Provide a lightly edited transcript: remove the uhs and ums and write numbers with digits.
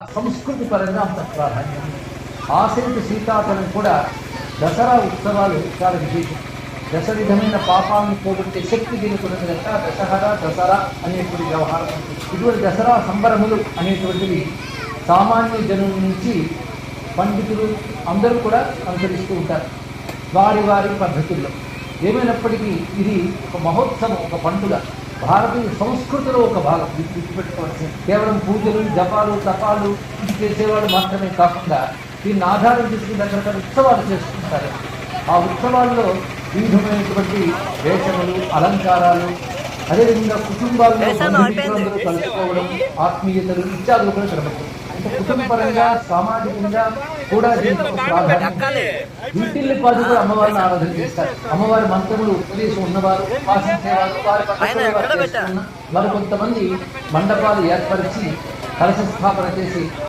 సంస్కృతి పరంగా అంత ప్రాధాన్యం. ఆశ్రిత శీతాఫలం కూడా దసరా ఉత్సవాలు చాలా విశేషం. దశ విధమైన పాపాలను పోగొట్టే శక్తి దీనికి ఉన్నది కనుక దసరా అనేటువంటి వ్యవహారం. ఇటువంటి దసరా సంబరములు అనేటువంటివి సామాన్య జనుల నుంచి పండితులు అందరూ కూడా అనుసరిస్తూ ఉంటారు వారి వారి పద్ధతుల్లో. ఏమైనప్పటికీ ఇది ఒక మహోత్సవం, ఒక పండుగ, భారతీయ సంస్కృతిలో ఒక భాగం. ఇది గుర్తుపెట్టుకోవాల్సింది. కేవలం పూజలు, జపాలు, తపాలు ఇది చేసేవాళ్ళు మాత్రమే కాకుండా దీన్ని ఆధారం చేసుకుని రకరకాల ఉత్సవాలు చేసుకుంటారు. ఆ ఉత్సవాల్లో వివిధమైనటువంటి వేషములు, అలంకారాలు, అదేవిధంగా కుటుంబాల్లో బంధుమిత్రులందరూ కలుసుకోవడం, ఆత్మీయతలు ఇత్యాదులు కూడా కనబడతాయి. అంటే కుటుంబపరంగా, సామాజికంగా కూడా దీనికి ప్రాధాన్యత. ఇంటిల్లి పాది కూడా అమ్మవారిని ఆరాధన చేస్తారు. అమ్మవారి మంత్రములు ఉపదేశం ఉన్నవారు, ఉపాసించేవారు, వారి పక్కన వారు కొంతమంది మండపాలు ఏర్పరిచి కలశ స్థాపన చేసి